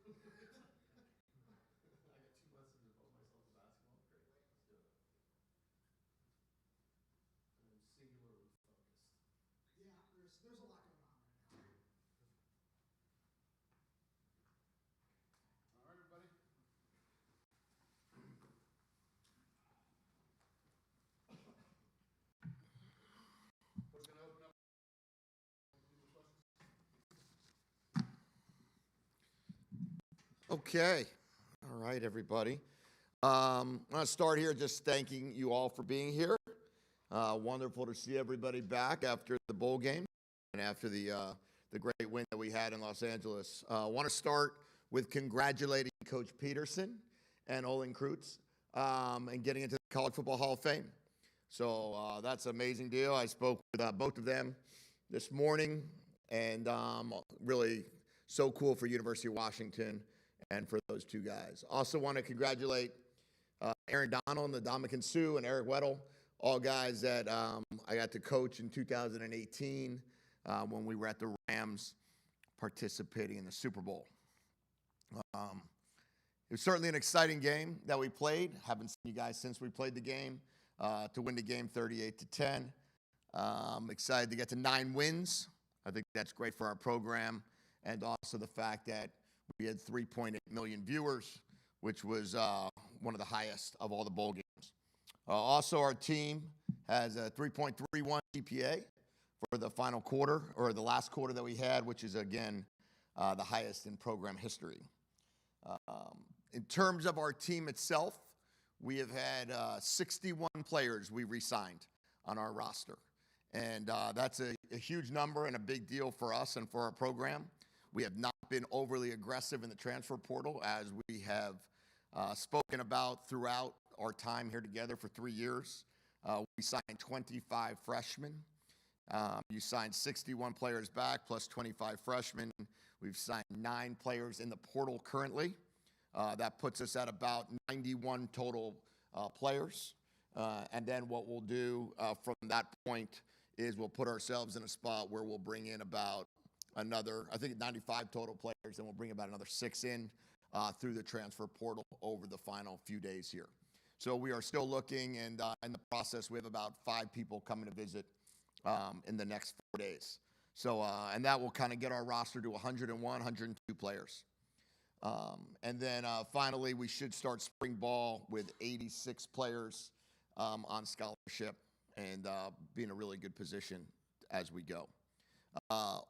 There's a lot going on right now. All right, everybody. Who's going to open up? Okay. All right, everybody. I'm going to start here just thanking you all for being here. Wonderful to see everybody back after the bowl game and after the great win that we had in Los Angeles. I want to start with congratulating Coach Peterson and Olin Kreutz and getting into the College Football Hall of Fame. So that's an amazing deal. I spoke with both of them this morning, and really so cool for University of Washington and for those two guys. Also want to congratulate Aaron Donald, the Dominican Sue, and Eric Weddle, all guys that I got to coach in 2018 when we were at the Rams participating in the Super Bowl. It was certainly an exciting game that we played. Haven't seen you guys since we played the game to win the game 38-10. Excited to get to 9 wins. I think that's great for our program, and also the fact that we had 3.8 million viewers, which was one of the highest of all the bowl games. Also, our team has a 3.31 GPA for the final quarter, or the last quarter that we had, which is, again, the highest in program history. In terms of our team itself, we have had 61 players we re-signed on our roster. And that's a huge number and a big deal for us and for our program. We have not been overly aggressive in the transfer portal, as we have spoken about throughout our time here together for 3 years. We signed 25 freshmen. You signed 61 players back plus 25 freshmen. We've signed 9 players in the portal currently. That puts us at about 91 total players. And then what we'll do from that point is we'll put ourselves in a spot where we'll bring in about another, I think 95 total players, and we'll bring about another 6 in through the transfer portal over the final few days here. So we are still looking, and in the process, we have about 5 people coming to visit in the next 4 days. So, and that will kind of get our roster to 101, 102 players. And then finally, we should start spring ball with 86 players on scholarship and be in a really good position as we go.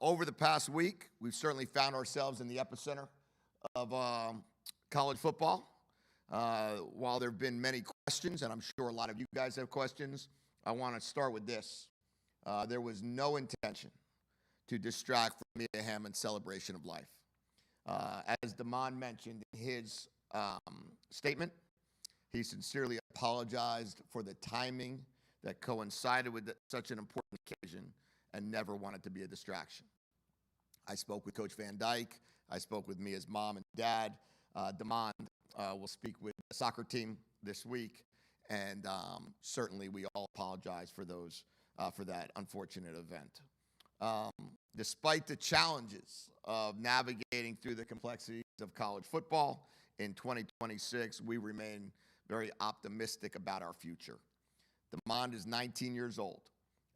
Over the past week, we've certainly found ourselves in the epicenter of college football. While there have been many questions, and I'm sure a lot of you guys have questions, I want to start with this. There was no intention to distract from Mia Hammond's celebration of life. As Damon mentioned in his statement, he sincerely apologized for the timing that coincided with such an important occasion and never wanted to be a distraction. I spoke with Coach Van Dyke. I spoke with Mia's mom and dad. Damon will speak with the soccer team this week, and certainly we all apologize for that unfortunate event. Despite the challenges of navigating through the complexities of college football in 2026, we remain very optimistic about our future. Damon is 19 years old,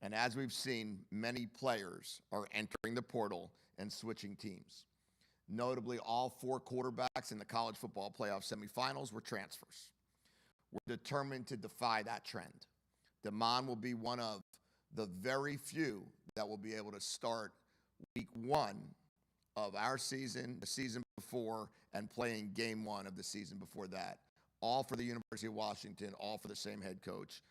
and as we've seen, many players are entering the portal and switching teams. Notably, all 4 quarterbacks in the college football playoff semifinals were transfers. We're determined to defy that trend. Damon will be one of the very few that will be able to start week 1 of our season, the season before, and playing game 1 of the season before that. All for the University of Washington, all for the same head coach.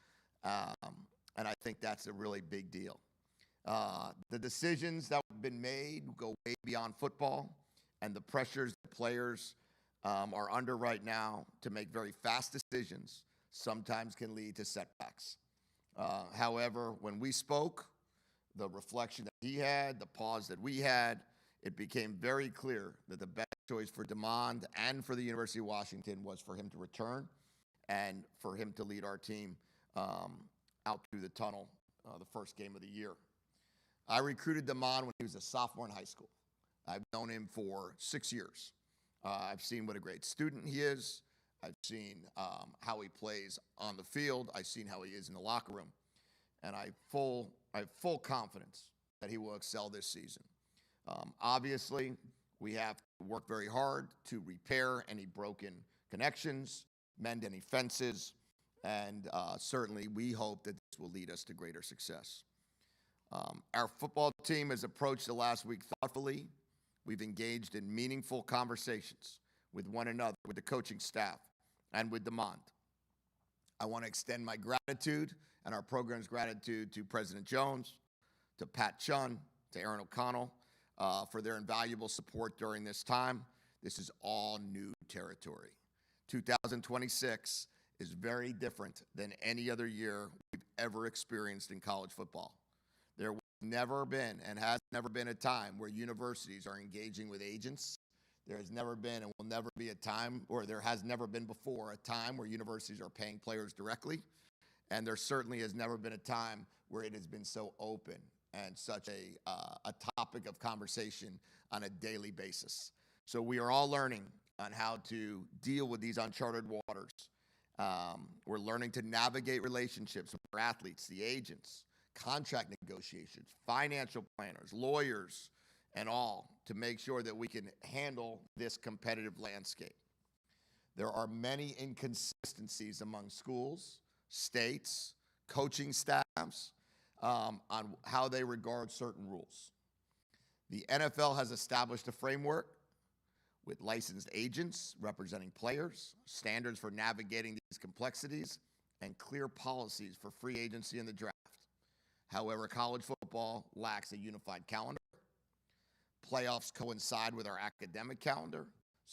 And I think that's a really big deal. The decisions that have been made go way beyond football, and the pressures that players are under right now to make very fast decisions sometimes can lead to setbacks. However, when we spoke, the reflection that he had, the pause that we had, it became very clear that the best choice for Damon and for the University of Washington was for him to return and for him to lead our team out through the tunnel the first game of the year. I recruited Damon when he was a sophomore in high school. I've known him for 6 years. I've seen what a great student he is. I've seen how he plays on the field. I've seen how he is in the locker room. And I have full confidence that he will excel this season. Obviously, we have to work very hard to repair any broken connections, mend any fences, and certainly we hope that this will lead us to greater success. Our football team has approached the last week thoughtfully. We've engaged in meaningful conversations with one another, with the coaching staff, and with Demond. I want to extend my gratitude and our program's gratitude to President Jones, to Pat Chun, to Aaron O'Connell for their invaluable support during this time. This is all new territory. 2026 is very different than any other year we've ever experienced in college football. There has never been and has never been a time where universities are engaging with agents. There has never been and will never be a time, or there has never been before, a time where universities are paying players directly. And there certainly has never been a time where it has been so open and such a topic of conversation on a daily basis. So we are all learning on how to deal with these uncharted waters. We're learning to navigate relationships with our athletes, the agents, contract negotiations, financial planners, lawyers, and all to make sure that we can handle this competitive landscape. There are many inconsistencies among schools, states, coaching staffs on how they regard certain rules. The NFL has established a framework with licensed agents representing players, standards for navigating these complexities, and clear policies for free agency and the draft. However, college football lacks a unified calendar. Playoffs coincide with our academic calendar.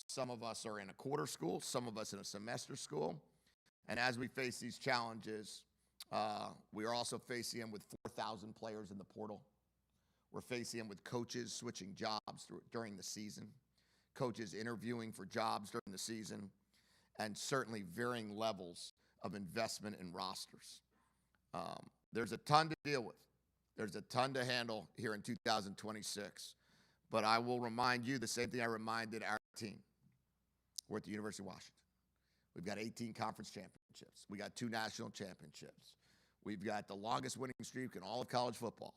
Some of us are in a quarter school, some of us in a semester school. And as we face these challenges, we are also facing them with 4,000 players in the portal. We're facing them with coaches switching jobs during the season, coaches interviewing for jobs during the season, and certainly varying levels of investment in rosters. There's a ton to deal with. There's a ton to handle here in 2026. But I will remind you the same thing I reminded our team. We're at the University of Washington. We've got 18 conference championships. We got 2 national championships. We've got the longest winning streak in all of college football.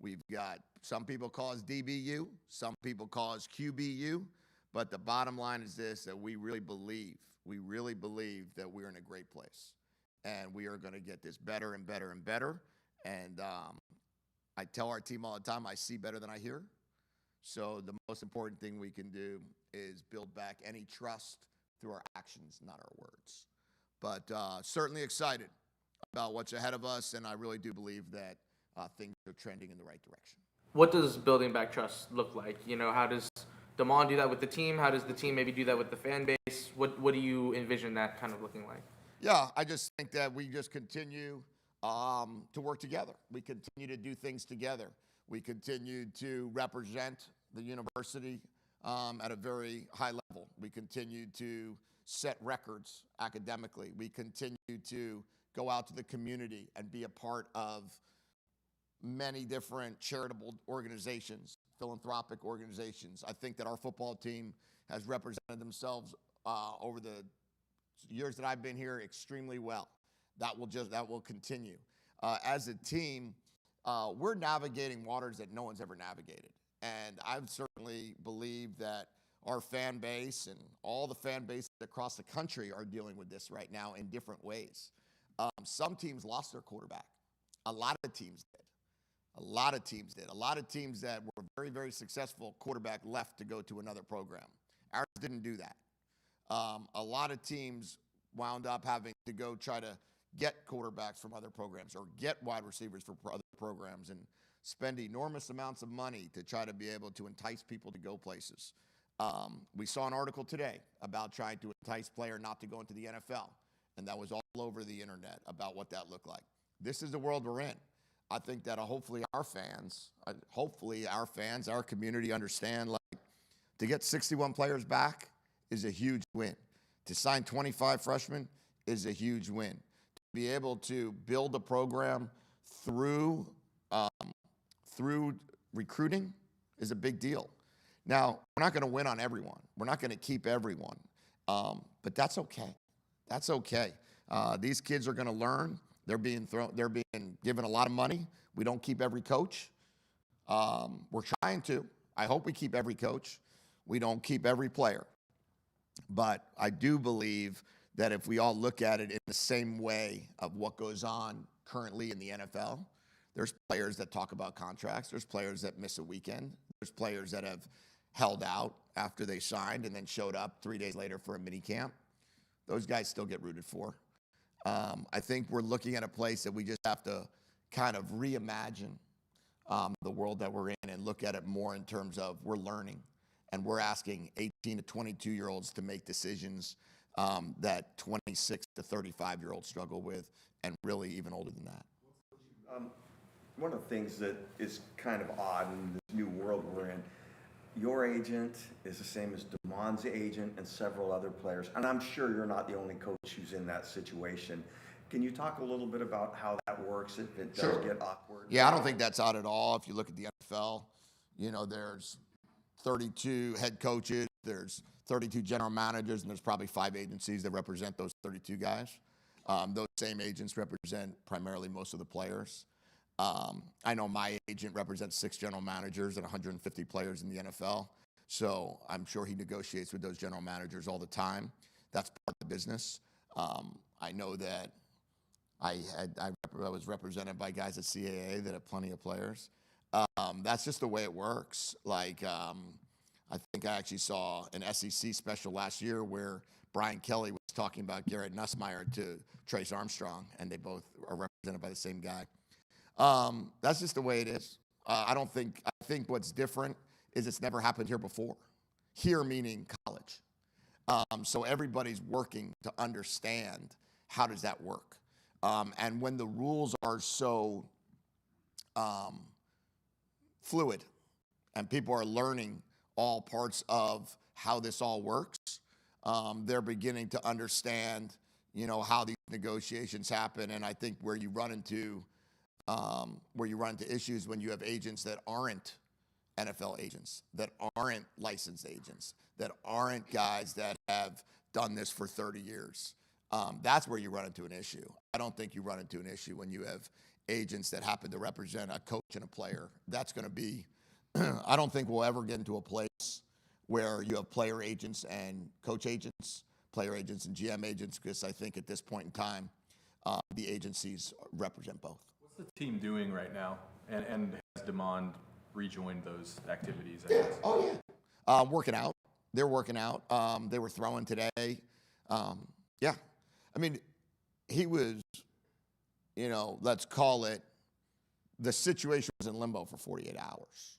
We've got, some people call us DBU, some people call us QBU, but the bottom line is this, that we really believe that we're in a great place. And we are going to get this better and better and better. And I tell our team all the time, I see better than I hear. So the most important thing we can do is build back any trust through our actions, not our words. But certainly excited about what's ahead of us, and I really do believe that things are trending in the right direction. What does building back trust look like? You know, how does Demond do that with the team? How does the team maybe do that with the fan base? What do you envision that kind of looking like? Yeah, I just think that we just continue to work together. We continue to do things together. We continue to represent the university at a very high level. We continue to set records academically. We continue to go out to the community and be a part of many different charitable organizations, philanthropic organizations. I think that our football team has represented themselves over the years that I've been here extremely well. That will continue. As a team, we're navigating waters that no one's ever navigated. And I certainly believe that our fan base and all the fan bases across the country are dealing with this right now in different ways. Some teams lost their quarterback. A lot of teams did. A lot of teams that were very, very successful quarterback left to go to another program. Ours didn't do that. A lot of teams wound up having to go try to get quarterbacks from other programs or get wide receivers from other programs and spend enormous amounts of money to try to be able to entice people to go places. We saw an article today about trying to entice a player not to go into the NFL, and that was all over the internet about what that looked like. This is the world we're in. I think that hopefully our fans, our community understand, like, to get 61 players back is a huge win. To sign 25 freshmen is a huge win. To be able to build a program through recruiting is a big deal. Now, we're not going to win on everyone. We're not going to keep everyone. But that's okay. That's okay. These kids are going to learn. They're being given a lot of money. We don't keep every coach. We're trying to. I hope we keep every coach. We don't keep every player. But I do believe that if we all look at it in the same way of what goes on currently in the NFL, there's players that talk about contracts. There's players that miss a weekend. There's players that have held out after they signed and then showed up 3 days later for a mini camp. Those guys still get rooted for. I think we're looking at a place that we just have to kind of reimagine the world that we're in and look at it more in terms of we're learning and we're asking 18 to 22-year-olds to make decisions that 26 to 35-year-olds struggle with, and really even older than that. One of the things that is kind of odd in this new world we're in, your agent is the same as DeMond's agent and several other players, and I'm sure you're not the only coach who's in that situation. Can you talk a little bit about how that works if it does get awkward? Yeah, I don't think that's odd at all. If you look at the NFL, there's 32 head coaches, there's 32 general managers, and there's probably 5 agencies that represent those 32 guys. Those same agents represent primarily most of the players. I know my agent represents 6 general managers and 150 players in the NFL. So I'm sure he negotiates with those general managers all the time. That's part of the business. I know that I was represented by guys at CAA that have plenty of players. That's just the way it works. I think I actually saw an SEC special last year where Brian Kelly was talking about Garrett Nussmeier to Trace Armstrong, and they both are represented by the same guy. That's just the way it is. I think what's different is it's never happened here before. Here meaning college. So everybody's working to understand how does that work. And when the rules are so fluid and people are learning all parts of how this all works, they're beginning to understand, how these negotiations happen. And I think where you run into issues when you have agents that aren't NFL agents, that aren't licensed agents, that aren't guys that have done this for 30 years. That's where you run into an issue. I don't think you run into an issue when you have agents that happen to represent a coach and a player. That's going to be, I don't think we'll ever get into a place where you have player agents and coach agents, player agents and GM agents, because I think at this point in time, the agencies represent both. What's the team doing right now? And has DeMond rejoined those activities? I guess? Oh, yeah. Working out. They're working out. They were throwing today. Yeah. I mean, he was, let's call it, the situation was in limbo for 48 hours.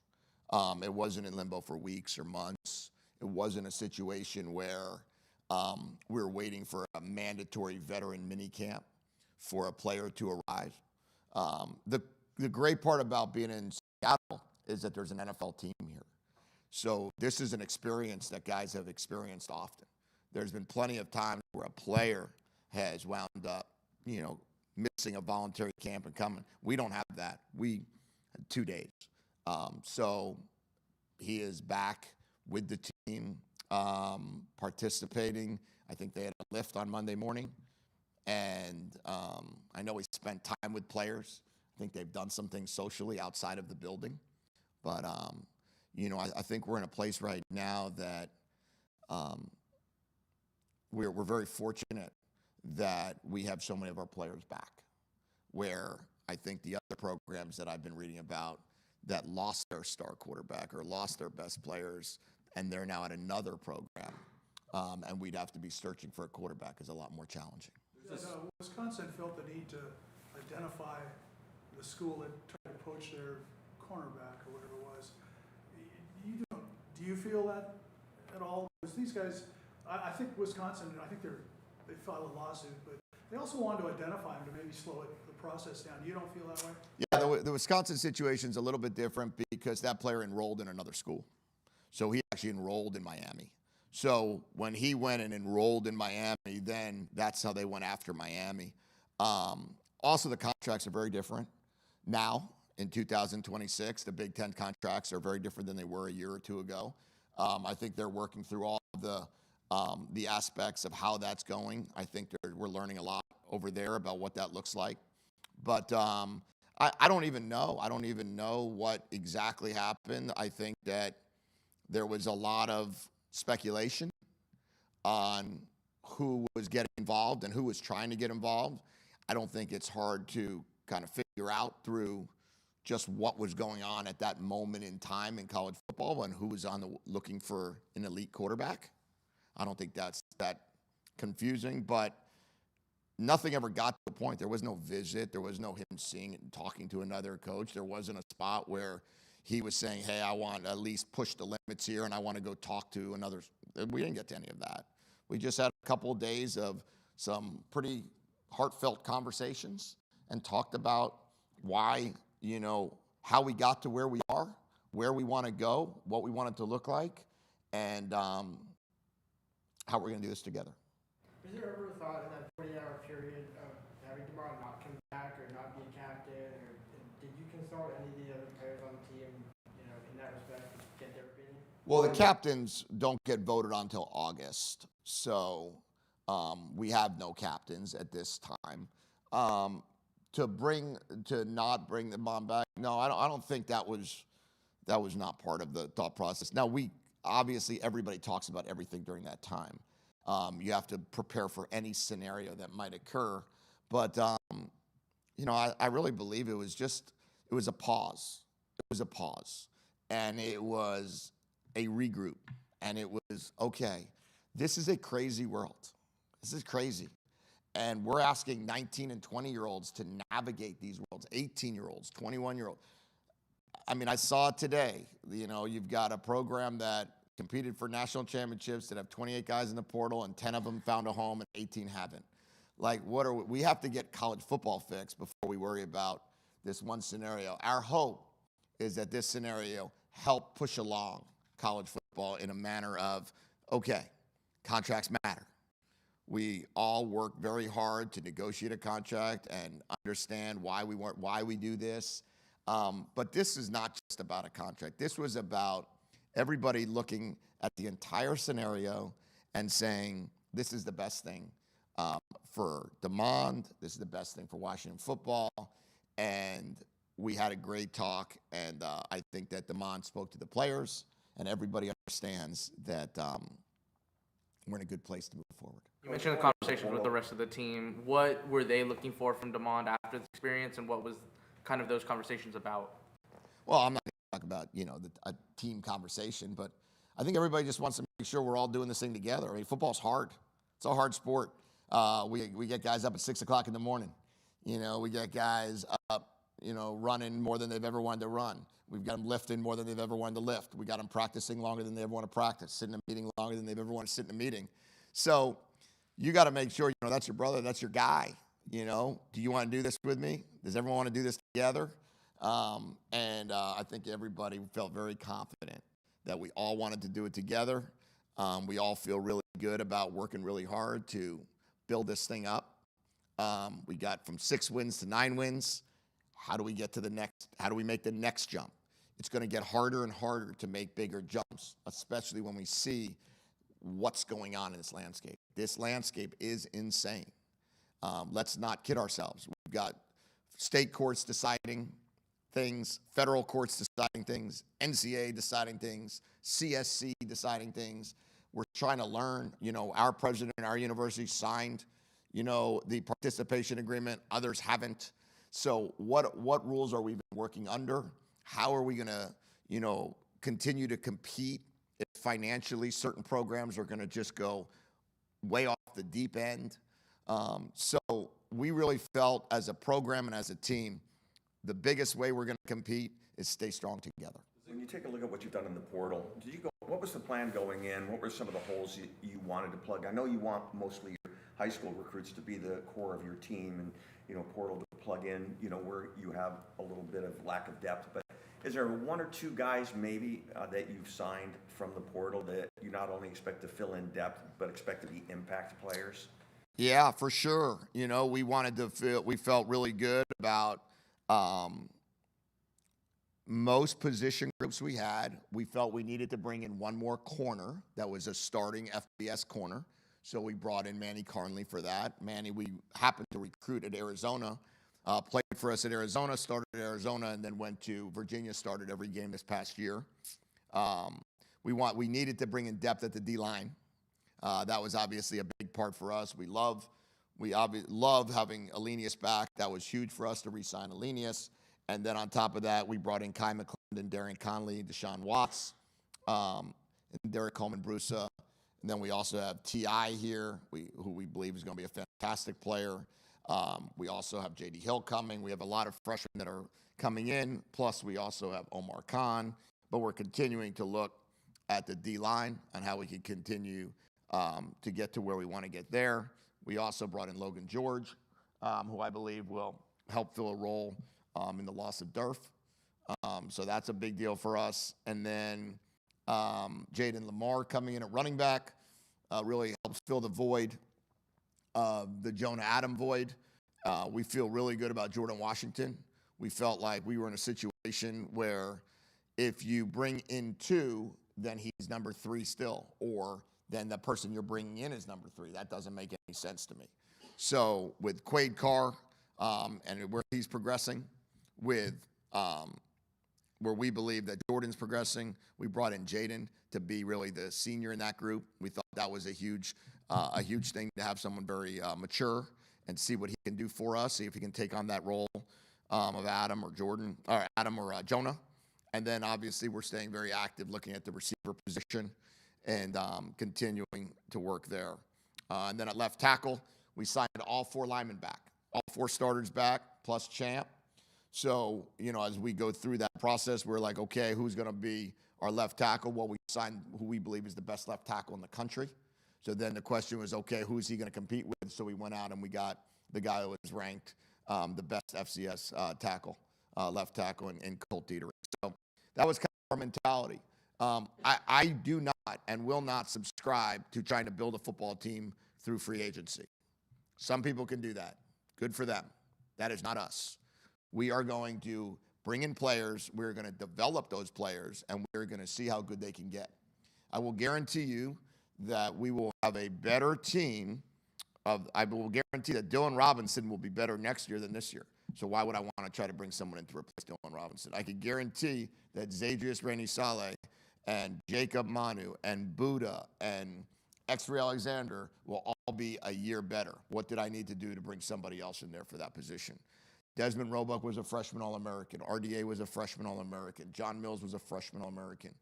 It wasn't in limbo for weeks or months. It wasn't a situation where we were waiting for a mandatory veteran minicamp for a player to arrive. The great part about being in Seattle is that there's an NFL team here. So this is an experience that guys have experienced often. There's been plenty of times where a player has wound up, missing a voluntary camp and coming. We don't have that. We had 2 days. So he is back with the team, participating. I think they had a lift on Monday morning. And I know he spent time with players. I think they've done some things socially outside of the building. But, I think we're in a place right now that we're very fortunate that we have so many of our players back, where I think the other programs that I've been reading about that lost their star quarterback or lost their best players, and they're now at another program, and we'd have to be searching for a quarterback is a lot more challenging. Wisconsin felt the need to identify the school that tried to poach their cornerback or whatever it was. Do you feel that at all? Because these guys, I think Wisconsin, they filed a lawsuit, but they also wanted to identify him to maybe slow the process down. You don't feel that way? Yeah, the Wisconsin situation's a little bit different because that player enrolled in another school. So he actually enrolled in Miami. So when he went and enrolled in Miami, then that's how they went after Miami. Also, the contracts are very different. Now, in 2026, the Big Ten contracts are very different than they were a year or two ago. I think they're working through all the aspects of how that's going. I think we're learning a lot over there about what that looks like. But I don't even know. I don't even know what exactly happened. I think that there was a lot of speculation on who was getting involved and who was trying to get involved. I don't think it's hard to kind of figure out through just what was going on at that moment in time in college football and who was looking for an elite quarterback. I don't think that's that confusing, but nothing ever got to the point. There was no visit. There was no him seeing it and talking to another coach. There wasn't a spot where he was saying, hey, I want to at least push the limits here and I want to go talk to another. We didn't get to any of that. We just had a couple of days of some pretty heartfelt conversations and talked about why, how we got to where we are, where we want to go, what we want it to look like, and how we're going to do this together. Was there ever a thought in that 20-hour period of having DeMond not come back or not be a captain, or did you consult any of the other players on the team, in that respect, to get their opinion? Well, the captains don't get voted on until August, so we have no captains at this time. To not bring the mom back, no, I don't think that was not part of the thought process. Now, obviously everybody talks about everything during that time. You have to prepare for any scenario that might occur, but I really believe it was a pause. It was a pause, and it was a regroup, and it was okay. This is a crazy world. This is crazy. And we're asking 19 and 20-year-olds to navigate these worlds, 18-year-olds, 21-year-olds. I mean, I saw it today. You've got a program that competed for national championships that have 28 guys in the portal and 10 of them found a home and 18 haven't. Like, we have to get college football fixed before we worry about this one scenario. Our hope is that this scenario help push along college football in a manner of, okay, contracts matter. We all work very hard to negotiate a contract and understand why we do this. But this is not just about a contract. This was about everybody looking at the entire scenario and saying, this is the best thing for DeMond. This is the best thing for Washington football. And we had a great talk. And I think that DeMond spoke to the players, and everybody understands that we're in a good place to move forward. You mentioned the conversations with the rest of the team. What were they looking for from DeMond after the experience, and what was kind of those conversations about? Well, I'm not going to talk about, a team conversation, but I think everybody just wants to make sure we're all doing this thing together. I mean, football's hard. It's a hard sport. We get guys up at 6 o'clock in the morning. We get guys up, running more than they've ever wanted to run. We've got them lifting more than they've ever wanted to lift. We got them practicing longer than they ever want to practice, sitting in a meeting longer than they've ever wanted to sit in a meeting. So you got to make sure, that's your brother, that's your guy. Do you want to do this with me? Does everyone want to do this together? I think everybody felt very confident that we all wanted to do it together. We all feel really good about working really hard to build this thing up. We got from 6 wins to 9 wins. How do we get to the next? How do we make the next jump? It's going to get harder and harder to make bigger jumps, especially when we see what's going on in this landscape. This landscape is insane. Let's not kid ourselves. We've got state courts deciding things, federal courts deciding things, NCAA deciding things, CSC deciding things. We're trying to learn. Our president at our university signed, the participation agreement. Others haven't. So what rules are we working under? How are we going to, continue to compete if financially certain programs are going to just go way off the deep end? So we really felt as a program and as a team, the biggest way we're going to compete is stay strong together. When you take a look at what you've done in the portal, what was the plan going in? What were some of the holes you wanted to plug? I know you want mostly your high school recruits to be the core of your team and, portal to plug in, where you have a little bit of lack of depth. But is there 1 or 2 guys maybe that you've signed from the portal that you not only expect to fill in depth, but expect to be impact players? Yeah, for sure. We felt really good about most position groups we had, we felt we needed to bring in one more corner that was a starting FBS corner. So we brought in Manny Carnley for that. Manny, we happened to recruit at Arizona, played for us at Arizona, started at Arizona, and then went to Virginia, started every game this past year. We needed to bring in depth at the D-line. That was obviously a big part for us. We love having Alenius back. That was huge for us to re-sign Alenius. And then on top of that, we brought in Kai McClendon, Darian Conley, Deshaun Watts, and Derek Coleman-Brusa. And then we also have T.I. here, who we believe is going to be a fantastic player. We also have J.D. Hill coming. We have a lot of freshmen that are coming in. Plus, we also have Omar Khan. But we're continuing to look at the D-line and how we can continue to get to where we want to get there. We also brought in Logan George, who I believe will help fill a role in the loss of Durf. So that's a big deal for us. And then Jaden Lamar coming in at running back really helps fill the void, the Jonah Adam void. We feel really good about Jordan Washington. We felt like we were in a situation where if you bring in 2, then he's number 3 still, or then the person you're bringing in is number 3. That doesn't make any sense to me. So with Quade Carr and where he's progressing, with where we believe that Jordan's progressing, we brought in Jaden to be really the senior in that group. We thought that was a huge thing to have someone very mature and see what he can do for us, see if he can take on that role of Adam or Jonah. And then obviously we're staying very active looking at the receiver position and continuing to work there. And then at left tackle, we signed all 4 linemen back, all 4 starters back, plus Champ. So, as we go through that process, we're like, okay, who's going to be our left tackle? Well, we signed who we believe is the best left tackle in the country. So then the question was, okay, who's he going to compete with? So we went out and we got the guy who was ranked the best FCS tackle, left tackle in Colt Dieterich. So that was kind of our mentality. I do not and will not subscribe to trying to build a football team through free agency. Some people can do that. Good for them. That is not us. We are going to bring in players. We're going to develop those players, and we're going to see how good they can get. I will guarantee you that we will have a better team. I will guarantee that Dylan Robinson will be better next year than this year. So why would I want to try to bring someone in to replace Dylan Robinson? I can guarantee that Zadrius Rainey-Saleh and Jacob Manu and Buddha and X-Ray Alexander will all be a year better. What did I need to do to bring somebody else in there for that position? Desmond Roebuck was a freshman All-American. RDA was a freshman All-American. John Mills was a freshman All-American.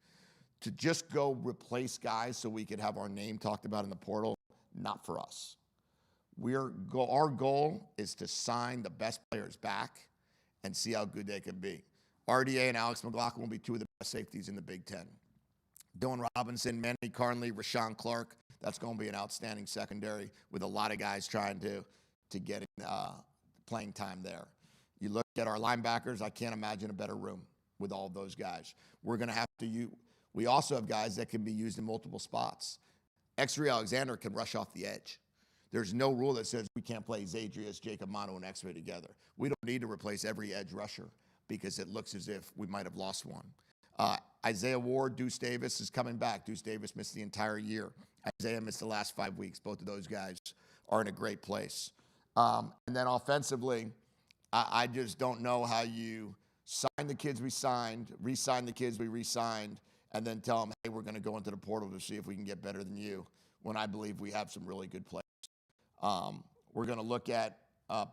To just go replace guys so we could have our name talked about in the portal, not for us. Our goal is to sign the best players back and see how good they can be. RDA and Alex McLaughlin will be 2 of the best safeties in the Big Ten. Dylan Robinson, Manny Carnley, Rashawn Clark, that's going to be an outstanding secondary with a lot of guys trying to get playing time there. You look at our linebackers, I can't imagine a better room with all of those guys. We're going to have to use, we also have guys that can be used in multiple spots. X-Ray Alexander can rush off the edge. There's no rule that says we can't play Zadrius, Jacob Manu, and X-Ray together. We don't need to replace every edge rusher because it looks as if we might have lost one. Isaiah Ward, Deuce Davis is coming back. Deuce Davis missed the entire year. Isaiah missed the last 5 weeks. Both of those guys are in a great place. And then offensively, I just don't know how you sign the kids we signed, re-sign the kids we re-signed, and then tell them, hey, we're going to go into the portal to see if we can get better than you, when I believe we have some really good players. We're going to look at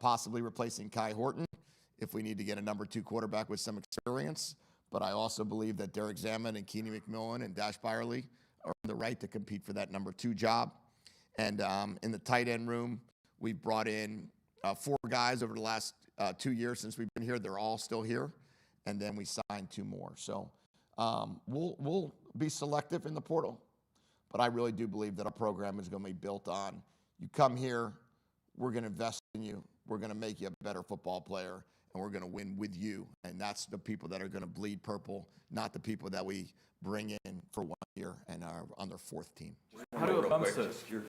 possibly replacing Kai Horton if we need to get a number 2 quarterback with some experience. But I also believe that Derek Zaman and Keeney McMillan and Dash Byerly are on the right to compete for that number 2 job. And in the tight end room, we've brought in 4 guys over the last 2 years since we've been here. They're all still here. And then we signed 2 more. So we'll be selective in the portal. But I really do believe that our program is going to be built on, you come here, we're going to invest in you. We're going to make you a better football player, and we're going to win with you. And that's the people that are going to bleed purple, not the people that we bring in for 1 year and are on their 4th team. How do it comes to Just your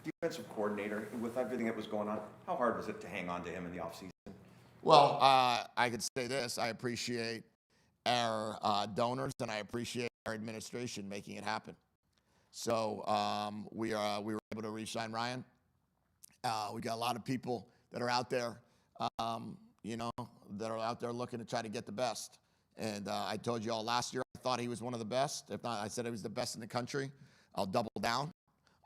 defensive coordinator, with everything that was going on, how hard was it to hang on to him in the offseason? Well, I could say this. I appreciate our donors, and I appreciate our administration making it happen. So we were able to re-sign Ryan. We got a lot of people that are out there, that are out there looking to try to get the best. And I told you all last year I thought he was one of the best. If not, I said he was the best in the country. I'll double down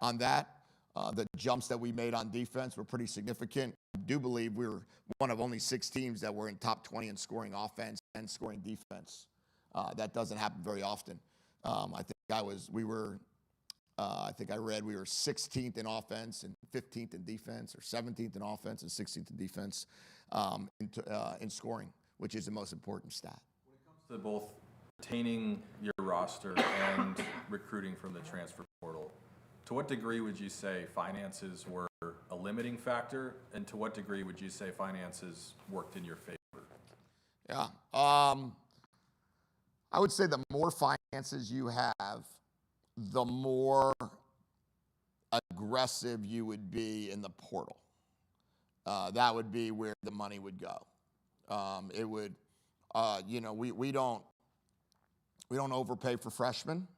on that. The jumps that we made on defense were pretty significant. I do believe we were one of only 6 teams that were in top 20 in scoring offense and scoring defense. That doesn't happen very often. I think I read we were 16th in offense and 15th in defense, or 17th in offense and 16th in defense in scoring, which is the most important stat. When it comes to both retaining your roster and recruiting from the transfer portal, to what degree would you say finances were a limiting factor, and to what degree would you say finances worked in your favor? Yeah, I would say the more finances you have, the more aggressive you would be in the portal. That would be where the money would go. It would, we don't overpay for freshmen.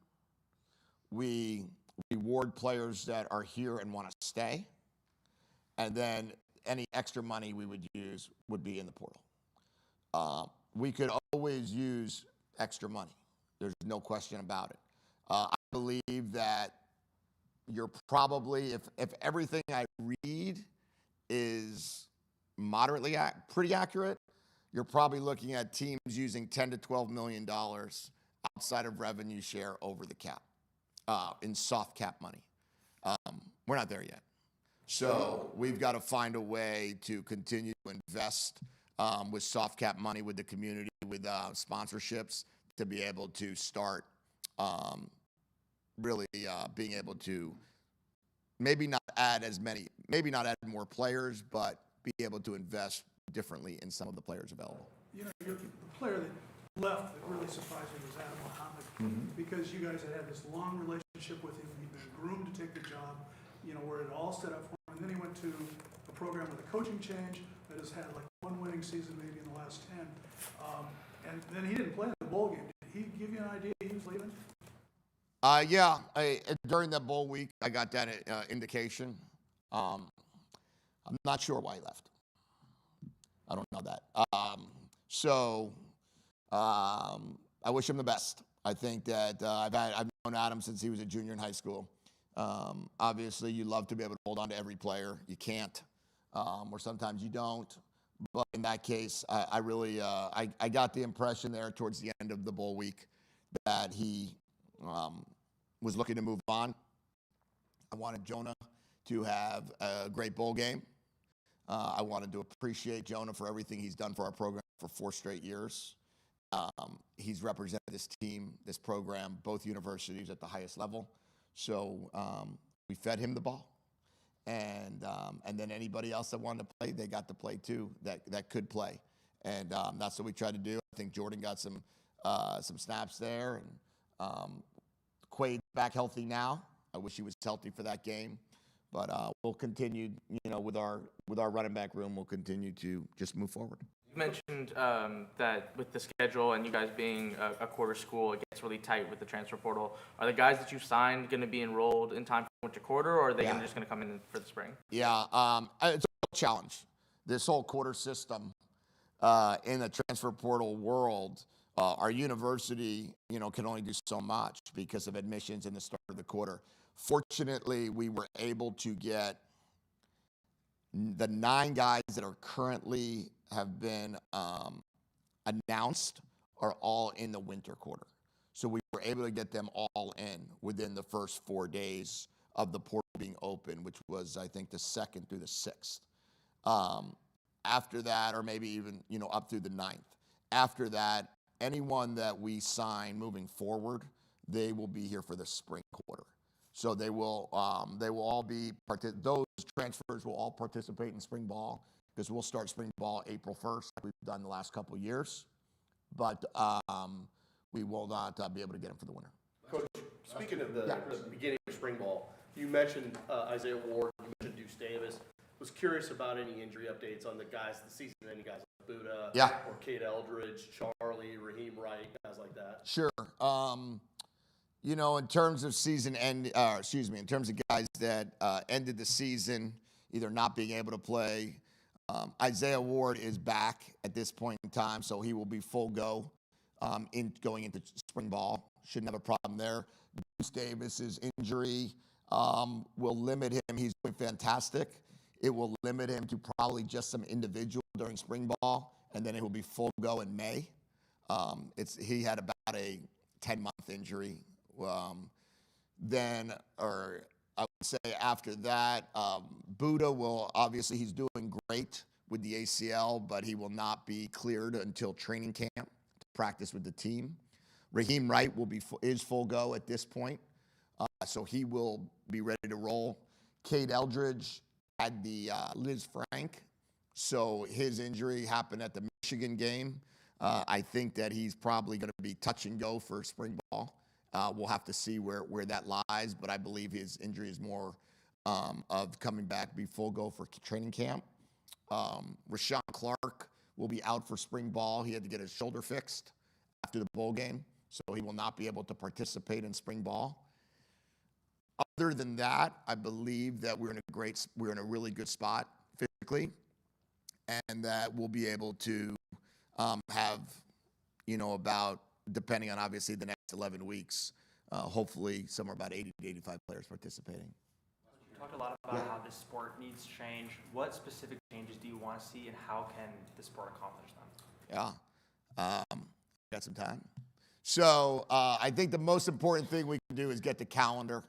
We reward players that are here and want to stay, and then any extra money we would use would be in the portal. We could always use extra money. There's no question about it. I believe that you're probably, if everything I read is moderately pretty accurate, you're probably looking at teams using $10 to $12 million outside of revenue share over the cap, in soft cap money. We're not there yet. So we've got to find a way to continue to invest with soft cap money with the community, with sponsorships, to be able to start really being able to maybe not add more players, but be able to invest differently in some of the players available. The player that left that really surprised me was Adam Muhammad, because you guys had this long relationship with him. He'd been groomed to take the job, where it all set up for him. And then he went to a program with a coaching change that has had like 1 winning season maybe in the last 10. And then he didn't play in the bowl game. Did he give you an idea he was leaving? Yeah, during that bowl week, I got that indication. I'm not sure why he left. I don't know that. I wish him the best. I think that I've known Adam since he was a junior in high school. Obviously, you love to be able to hold on to every player. You can't, or sometimes you don't. But in that case, I really got the impression there towards the end of the bowl week that he was looking to move on. I wanted Jonah to have a great bowl game. I wanted to appreciate Jonah for everything he's done for our program for 4 straight years. He's represented this team, this program, both universities at the highest level. So we fed him the ball. And then anybody else that wanted to play, they got to play too, that could play. And that's what we tried to do. I think Jordan got some snaps there. And Quade's back healthy now. I wish he was healthy for that game. But we'll continue, with our running back room, we'll continue to just move forward. You mentioned that with the schedule and you guys being a quarter school, it gets really tight with the transfer portal. Are the guys that you signed going to be enrolled in time for winter quarter, or are they just going to come in for the spring? Yeah, it's a challenge. This whole quarter system in the transfer portal world, our university, can only do so much because of admissions in the start of the quarter. Fortunately, we were able to get the 9 guys that are currently have been announced are all in the winter quarter. So we were able to get them all in within the first 4 days of the portal being open, which was, I think, the 2nd through the 6th. After that, or maybe even, up through the 9th. After that, anyone that we sign moving forward, they will be here for the spring quarter. So they will all be, those transfers will all participate in spring ball, because we'll start spring ball April 1st, like we've done the last couple of years. But we will not be able to get them for the winter. Coach, speaking of the beginning of spring ball, you mentioned Isaiah Ward, you mentioned Deuce Davis. Was curious about any injury updates on the guys, the season-ending guys like Buddha, Yeah. or Kate Eldridge, Charlie, Raheem Wright, guys like that. Sure. You know, in terms of in terms of guys that ended the season either not being able to play, Isaiah Ward is back at this point in time, so he will be full go in going into spring ball. Shouldn't have a problem there. Deuce Davis's injury will limit him. He's doing fantastic. It will limit him to probably just some individual during spring ball, and then it will be full go in May. He had about a 10-month injury. I would say after that, Buddha will obviously, he's doing great with the ACL, but he will not be cleared until training camp to practice with the team. Raheem Wright is full go at this point, so he will be ready to roll. Kate Eldridge had the Liz Frank, so his injury happened at the Michigan game. I think that he's probably going to be touch and go for spring ball. We'll have to see where that lies, but I believe his injury is more of coming back, be full go for training camp. Rashawn Clark will be out for spring ball. He had to get his shoulder fixed after the bowl game, so he will not be able to participate in spring ball. Other than that, I believe that we're in a really good spot physically, and that we'll be able to have, about, depending on obviously the next 11 weeks, hopefully somewhere about 80 to 85 players participating. You talked a lot about how this sport needs change. What specific changes do you want to see, and how can the sport accomplish them? Yeah, got some time. So I think the most important thing we can do is get the calendar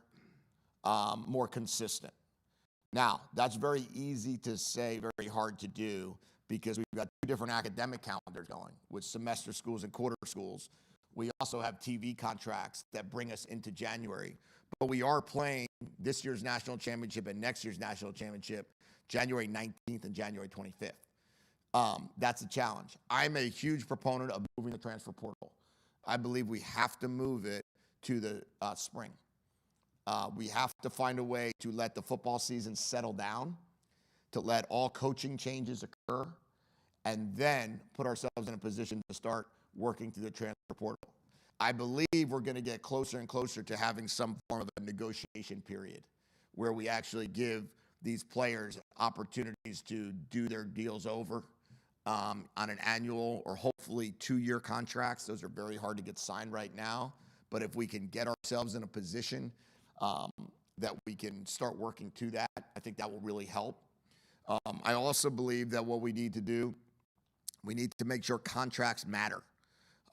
more consistent. Now, that's very easy to say, very hard to do, because we've got two different academic calendars going with semester schools and quarter schools. We also have TV contracts that bring us into January. But we are playing this year's national championship and next year's national championship January 19th and January 25th. That's a challenge. I'm a huge proponent of moving the transfer portal. I believe we have to move it to the spring. We have to find a way to let the football season settle down, to let all coaching changes occur, and then put ourselves in a position to start working through the transfer portal. I believe we're going to get closer and closer to having some form of a negotiation period where we actually give these players opportunities to do their deals over on an annual or hopefully 2-year contracts. Those are very hard to get signed right now. But if we can get ourselves in a position that we can start working to that, I think that will really help. I also believe that what we need to do, we need to make sure contracts matter.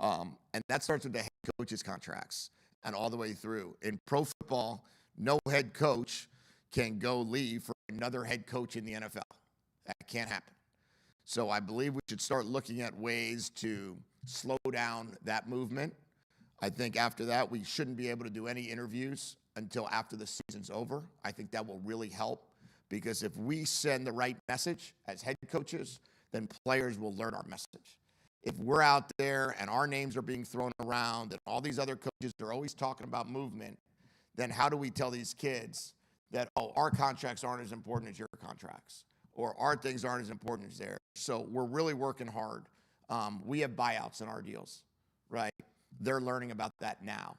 And that starts with the head coaches' contracts and all the way through. In pro football, no head coach can go leave for another head coach in the NFL. That can't happen. So I believe we should start looking at ways to slow down that movement. I think after that, we shouldn't be able to do any interviews until after the season's over. I think that will really help, because if we send the right message as head coaches, then players will learn our message. If we're out there and our names are being thrown around and all these other coaches are always talking about movement, then how do we tell these kids that, oh, our contracts aren't as important as your contracts, or our things aren't as important as theirs? So we're really working hard. We have buyouts in our deals, right? They're learning about that now.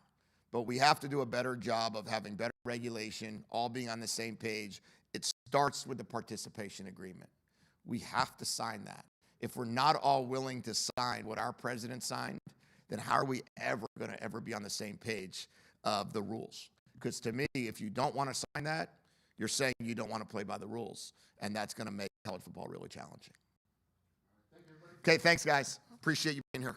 But we have to do a better job of having better regulation, all being on the same page. It starts with the participation agreement. We have to sign that. If we're not all willing to sign what our president signed, then how are we ever going to ever be on the same page of the rules? Because to me, if you don't want to sign that, you're saying you don't want to play by the rules, and that's going to make college football really challenging. Okay, thanks, guys. Appreciate you being here.